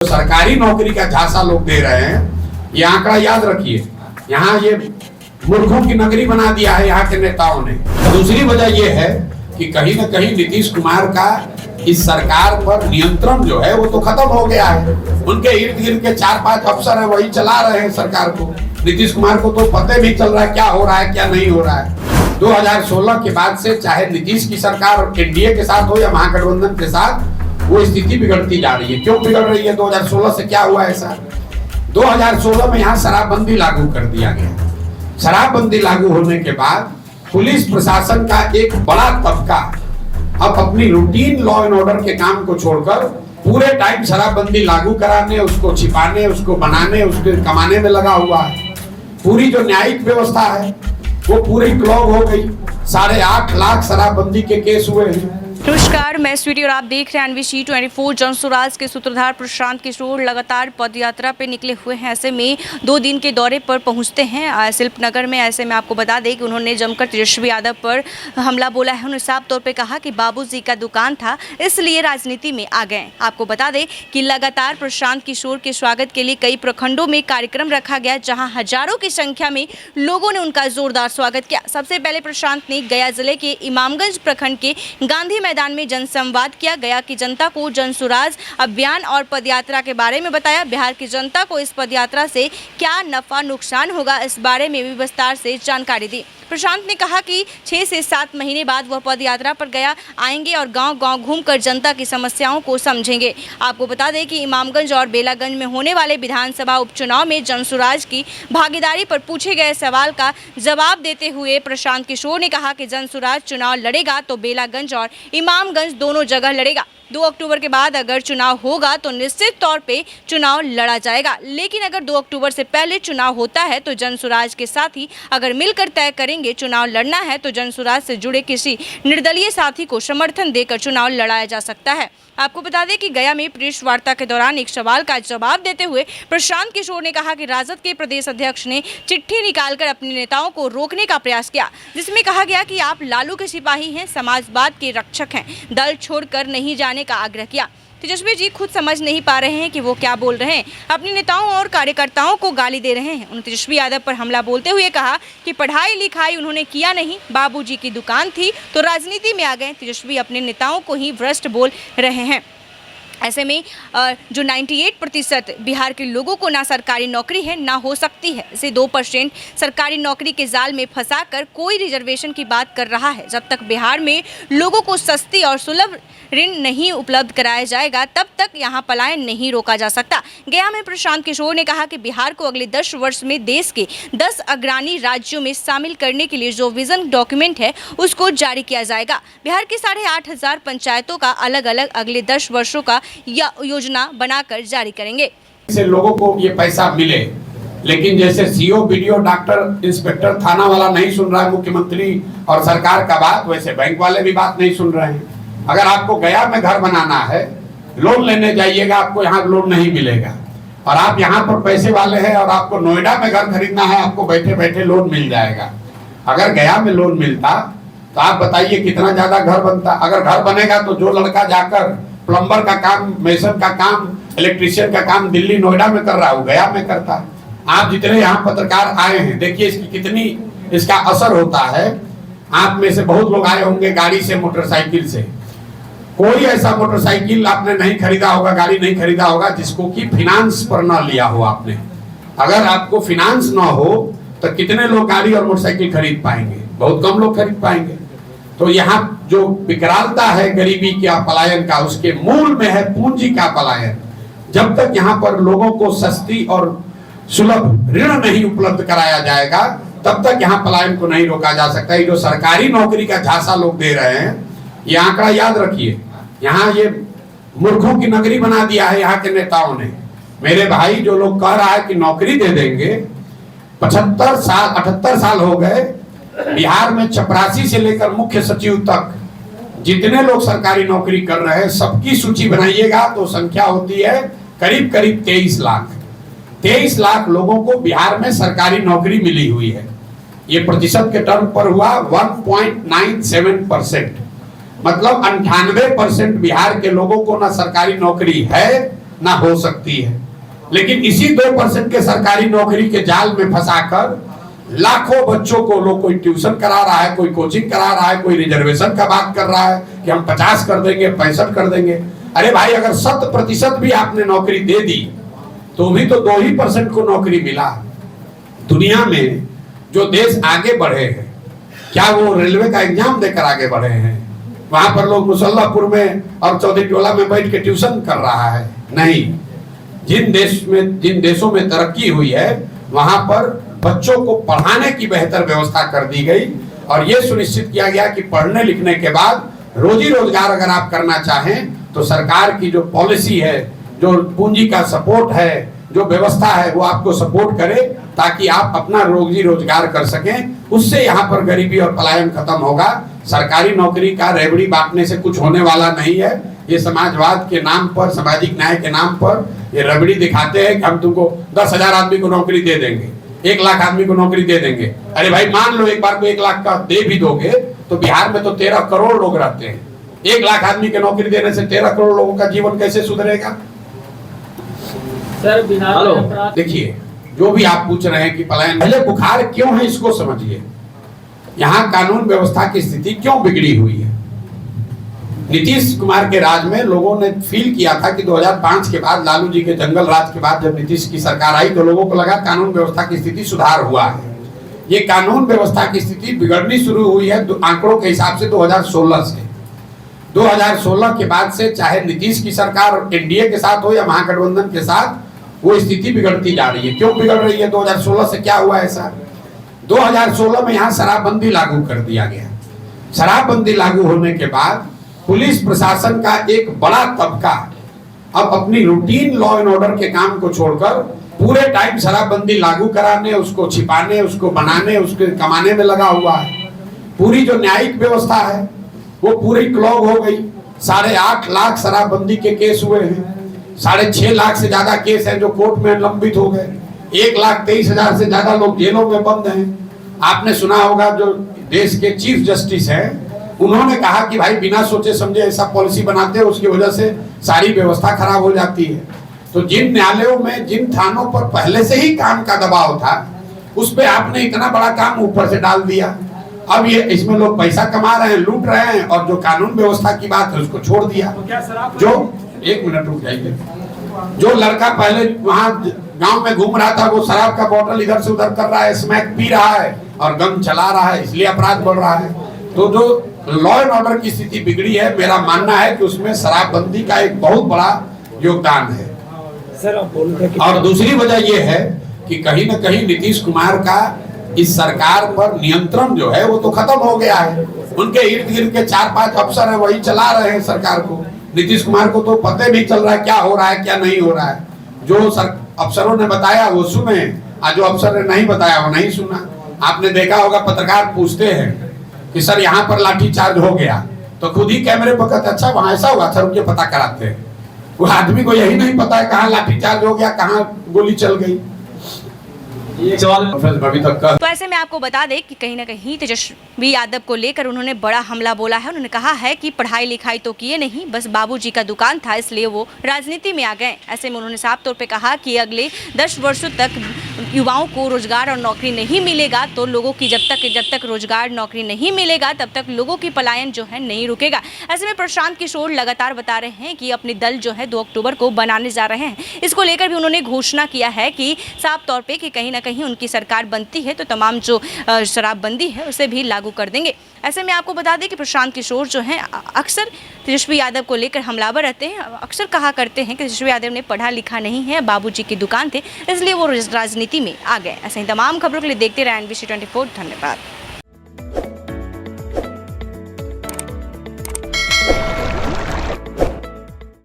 सरकारी नौकरी का झांसा लोग दे रहे हैं, ये आंकड़ा याद रखिए। यहाँ ये मूर्खों की नगरी बना दिया है यहाँ के नेताओं ने। दूसरी वजह ये है कि कहीं न कहीं नीतीश कुमार का इस सरकार पर नियंत्रण जो है वो तो खत्म हो गया है। उनके इर्द गिर्द के 4-5 अफसर हैं, वही चला रहे हैं सरकार को। नीतीश कुमार को तो पता नहीं चल रहा है क्या हो रहा है क्या नहीं हो रहा है। 2016 के बाद से चाहे नीतीश की सरकार एनडीए के साथ हो या महागठबंधन के साथ, वो स्थिति बिगड़ती जा रही है। क्यों बिगड़ रही है? 2016 से क्या हुआ ऐसा? 2016 में यहाँ शराबबंदी लागू कर दिया गया। शराबबंदी लागू होने के बाद पुलिस प्रशासन का एक बड़ा तबका अब अपनी रूटीन लॉ एंड ऑर्डर के काम को छोड़कर पूरे टाइम शराबबंदी लागू कराने, उसको छिपाने, उसको बनाने, उसको कमाने में लगा हुआ है। पूरी जो न्यायिक व्यवस्था है वो पूरी क्लॉग हो गई। 8.5 लाख शराबबंदी के केस हुए हैं। नमस्कार, मैं स्वीटी और आप देख रहे हैं एनवीसी 24। जनसुराज के सूत्रधार प्रशांत किशोर लगातार पदयात्रा पे निकले हुए हैं। ऐसे में 2 दिन के दौरे पर पहुंचते हैं शिल्पनगर में। ऐसे में आपको बता दें कि उन्होंने जमकर तेजस्वी यादव पर हमला बोला है। उन्होंने साफ तौर पे कहा कि बाबूजी का दुकान था, इसलिए राजनीति में आ गए। आपको बता दें कि लगातार प्रशांत किशोर के स्वागत के लिए कई प्रखंडों में कार्यक्रम रखा गया, जहाँ हजारों की संख्या में लोगों ने उनका जोरदार स्वागत किया। सबसे पहले प्रशांत ने गया जिले के इमामगंज प्रखंड के गांधी मैदान में जनसंवाद किया। गया की जनता को जनसुराज अभियान और पदयात्रा के बारे में बताया। बिहार की जनता को इस पदयात्रा से क्या नफा नुकसान होगा, इस बारे में भी विस्तार से जानकारी दी। प्रशांत ने कहा कि 6 से 7 महीने बाद वह पदयात्रा पर गया आएंगे और गांव-गांव घूमकर जनता की समस्याओं को समझेंगे। आपको बता दें कि इमामगंज और बेलागंज में होने वाले विधानसभा उपचुनाव में जनसुराज की भागीदारी पर पूछे गए सवाल का जवाब देते हुए प्रशांत किशोर ने कहा कि जनसुराज चुनाव लड़ेगा तो बेलागंज और इमामगंज दोनों जगह लड़ेगा। 2 अक्टूबर के बाद अगर चुनाव होगा तो निश्चित तौर पे चुनाव लड़ा जाएगा, लेकिन अगर 2 अक्टूबर से पहले चुनाव होता है तो जनसुराज के साथी अगर मिलकर तय करेंगे चुनाव लड़ना है तो जनसुराज से जुड़े किसी निर्दलीय साथी को समर्थन देकर चुनाव लड़ाया जा सकता है। आपको बता दें कि गया में प्रेस वार्ता के दौरान एक सवाल का जवाब देते हुए प्रशांत किशोर ने कहा कि राजद के प्रदेश अध्यक्ष ने चिट्ठी निकालकर अपने नेताओं को रोकने का प्रयास किया, जिसमें कहा गया कि आप लालू के सिपाही हैं, समाजवाद के रक्षक हैं, दल छोड़कर नहीं जाने का आग्रह किया। तेजस्वी जी खुद समझ नहीं पा रहे हैं कि वो क्या बोल रहे हैं, अपने नेताओं और कार्यकर्ताओं को गाली दे रहे हैं। उन्होंने तेजस्वी यादव पर हमला बोलते हुए कहा कि पढ़ाई लिखाई उन्होंने किया नहीं, बाबूजी की दुकान थी तो राजनीति में आ गए। तेजस्वी अपने नेताओं को ही भ्रष्ट बोल रहे हैं। ऐसे में जो 98% बिहार के लोगों को ना सरकारी नौकरी है ना हो सकती है, इसे 2% सरकारी नौकरी के जाल में फंसाकर कोई रिजर्वेशन की बात कर रहा है। जब तक बिहार में लोगों को सस्ती और सुलभ ऋण नहीं उपलब्ध कराया जाएगा तब तक यहाँ पलायन नहीं रोका जा सकता। गया में प्रशांत किशोर ने कहा कि बिहार को अगले 10 वर्ष में देश के 10 अग्रणी राज्यों में शामिल करने के लिए जो विजन डॉक्यूमेंट है उसको जारी किया जाएगा। बिहार के 8,500 पंचायतों का अलग अलग अगले 10 वर्षों का या योजना बनाकर जारी करेंगे। से लोगों को ये पैसा मिले, लेकिन जैसे सीओ, बीडीओ, डॉक्टर, इंस्पेक्टर, थाना वाला नहीं सुन रहा है मुख्यमंत्री और सरकार का बात, वैसे बैंक वाले भी बात नहीं सुन रहे हैं। अगर आपको गया में घर बनाना है, लोन लेने जाइएगा, आपको यहाँ लोन नहीं मिलेगा। और आप यहाँ पर पैसे वाले हैं और आपको नोएडा में घर खरीदना है, आपको बैठे बैठे लोन मिल जाएगा। अगर गया में लोन मिलता तो आप बताइए कितना ज्यादा घर बनता। अगर घर बनेगा तो जो लड़का जाकर प्लम्बर का काम, मेसन का काम, इलेक्ट्रीशियन का काम दिल्ली नोएडा में कर रहा हूँ, गया में करता है। आप जितने यहाँ पत्रकार आए हैं, देखिए इसकी कितनी इसका असर होता है। आप में से बहुत लोग आए होंगे गाड़ी से, मोटरसाइकिल से। कोई ऐसा मोटरसाइकिल आपने नहीं खरीदा होगा, गाड़ी नहीं खरीदा होगा जिसको कि फिनांस पर ना लिया हो आपने। अगर आपको फिनांस ना हो तो कितने लोग गाड़ी और मोटरसाइकिल खरीद पाएंगे? बहुत कम लोग खरीद पाएंगे। तो यहाँ जो विकरालता है गरीबी का पलायन का, उसके मूल में है पूंजी का पलायन। जब तक यहाँ पर लोगों को सस्ती और सुलभ ऋण नहीं उपलब्ध कराया जाएगा तब तक यहाँ पलायन को नहीं रोका जा सकता। ये जो सरकारी नौकरी का झांसा लोग दे रहे हैं, ये आंकड़ा याद रखिए। यहाँ ये मूर्खों की नगरी बना दिया है यहाँ के नेताओं ने। मेरे भाई, जो लोग कह रहा है कि नौकरी दे देंगे, 78 साल हो गए बिहार में, चपरासी से लेकर मुख्य सचिव तक जितने लोग सरकारी नौकरी कर रहे हैं सबकी सूची बनाइएगा तो संख्या होती है करीब करीब 23 लाख। 23 लाख लोगों को बिहार में सरकारी नौकरी मिली हुई है। ये प्रतिशत के टर्म पर हुआ 1.97%। मतलब 98% बिहार के लोगों को ना सरकारी नौकरी है ना हो सकती है। लेकिन इसी 2% के सरकारी नौकरी के जाल में फंसाकर लाखों बच्चों को लोग, कोई ट्यूशन करा रहा है, कोई कोचिंग करा रहा है, कोई रिजर्वेशन का बात कर रहा है कि हम 50 कर देंगे, 65 कर देंगे। अरे भाई, अगर 100% भी आपने नौकरी दे दी तो भी तो 2% को नौकरी मिला। दुनिया में जो देश आगे बढ़े हैं, क्या वो रेलवे का एग्जाम देकर आगे बढ़े हैं? वहां पर लोग मुसल्लापुर में और चौधरी टोला में बैठ के ट्यूशन कर रहा है? नहीं। जिन देशों में तरक्की हुई है वहां पर बच्चों को पढ़ाने की बेहतर व्यवस्था कर दी गई और यह सुनिश्चित किया गया कि पढ़ने लिखने के बाद रोजी रोजगार अगर आप करना चाहें तो सरकार की जो पॉलिसी है, जो पूंजी का सपोर्ट है, जो व्यवस्था है, वो आपको सपोर्ट करे ताकि आप अपना रोजी रोजगार कर सकें। उससे यहाँ पर गरीबी और पलायन खत्म होगा। सरकारी नौकरी का रेवड़ी बांटने से कुछ होने वाला नहीं है। ये समाजवाद के नाम पर, सामाजिक न्याय के नाम पर ये रबड़ी दिखाते हैं कि हम तुमको 10,000 आदमी को नौकरी दे देंगे, 1 लाख आदमी को नौकरी दे देंगे। अरे भाई, मान लो एक बार को 1 लाख का दे भी दोगे तो बिहार में तो 13 करोड़ लोग रहते हैं। 1 लाख आदमी की नौकरी देने से 13 करोड़ लोगों का जीवन कैसे सुधरेगा? सर, बिहार देखिए, जो भी आप पूछ रहे हैं कि पलायन, पहले बुखार क्यों है इसको समझिए। यहाँ कानून व्यवस्था की स्थिति क्यों बिगड़ी हुई है? नीतीश कुमार के राज में लोगों ने फील किया था कि 2005 के बाद, लालू जी के जंगल राज के बाद जब नीतीश की सरकार आई तो लोगों को लगा कानून व्यवस्था की स्थिति सुधार हुआ है। ये कानून व्यवस्था की स्थिति बिगड़नी शुरू हुई है आंकड़ों के हिसाब से 2016 से। 2016 के बाद से चाहे नीतीश की सरकार एनडीए के साथ हो या महागठबंधन के साथ, वो स्थिति बिगड़ती जा रही है। क्यों बिगड़ रही है? 2016 से क्या हुआ ऐसा? 2016 में यहाँ शराबबंदी लागू कर दिया गया। शराबबंदी लागू होने के बाद पुलिस प्रशासन का एक बड़ा तबका अब अपनी रूटीन लॉ एंड ऑर्डर के काम को छोड़कर पूरे टाइम शराबबंदी लागू कराने, उसको छिपाने, उसको बनाने, उसके कमाने में लगा हुआ है। पूरी जो न्यायिक व्यवस्था है वो पूरी क्लॉग हो गई। 8.5 लाख शराबबंदी के केस हुए हैं। 6.5 लाख से ज्यादा केस हैं जो कोर्ट में लंबित हो गए। 1,23,000 से ज्यादा लोग जेलों में बंद हैं। आपने सुना होगा जो देश के चीफ जस्टिस हैं, उन्होंने कहा कि भाई बिना सोचे समझे ऐसा पॉलिसी बनाते हैं, उसकी वजह से सारी व्यवस्था खराब हो जाती है। तो जिन न्यायालयों में, जिन थानों पर पहले से ही काम का दबाव था, उस पे आपने इतना बड़ा काम ऊपर से डाल दिया। अब ये इसमें लोग पैसा कमा रहे हैं, लूट रहे हैं, और जो कानून व्यवस्था की बात है उसको छोड़ दिया। जो 1 मिनट रुक जाइए, जो लड़का पहले वहां गांव में घूम रहा था वो शराब का बोतल इधर से उधर कर रहा है, स्मैक पी रहा है और गन चला रहा है, इसलिए अपराध बढ़ रहा है। तो जो लॉ एंड ऑर्डर की स्थिति बिगड़ी है, मेरा मानना है कि उसमें शराबबंदी का एक बहुत बड़ा योगदान है। और दूसरी वजह यह है कि कहीं न कहीं नीतीश कुमार का इस सरकार पर नियंत्रण जो है वो तो खत्म हो गया है। उनके इर्द गिर्द के 4-5 अफसर हैं, वही चला रहे हैं सरकार को। नीतीश कुमार को तो पता नहीं चल रहा है क्या हो रहा है, क्या नहीं हो रहा है। जो अफसरों ने बताया वो सुने, और जो अफसर ने नहीं बताया वो नहीं सुना। आपने देखा होगा, पत्रकार पूछते हैं कि सर यहाँ पर लाठीचार्ज हो गया, तो खुद ही कैमरे पर कहते अच्छा वहां ऐसा हुआ, सर रुकिए पता कराते हैं। वो आदमी को यही नहीं पता है कहाँ लाठीचार्ज हो गया, कहाँ गोली चल गई। तो ऐसे में आपको बता दें कि कहीं ना कहीं तेजस्वी यादव को लेकर उन्होंने बड़ा हमला बोला है। उन्होंने कहा है कि पढ़ाई लिखाई तो किए नहीं, बस बाबूजी का दुकान था इसलिए वो राजनीति में आ गए। ऐसे में उन्होंने साफ तौर पे कहा कि अगले 10 वर्षों तक युवाओं को रोजगार और नौकरी नहीं मिलेगा, तो लोगों की जब तक रोजगार नौकरी नहीं मिलेगा तब तक लोगों की पलायन जो है नहीं रुकेगा। ऐसे में प्रशांत किशोर लगातार बता रहे हैं कि अपने दल जो है 2 अक्टूबर को बनाने जा रहे हैं। इसको लेकर भी उन्होंने घोषणा किया है कि साफ तौर पे कि कहीं ना कहीं उनकी सरकार बनती है तो तमाम जो शराबबंदी है उसे भी लागू कर देंगे। ऐसे में आपको बता दें कि प्रशांत किशोर जो हैं अक्सर तेजस्वी यादव को लेकर हमलावर रहते हैं। अक्सर कहा करते हैं कि तेजस्वी यादव ने पढ़ा लिखा नहीं है, बाबूजी की दुकान थे इसलिए वो राजनीति में आ गए। ऐसे ही तमाम खबरों के लिए देखते रहे NBC 24। धन्यवाद।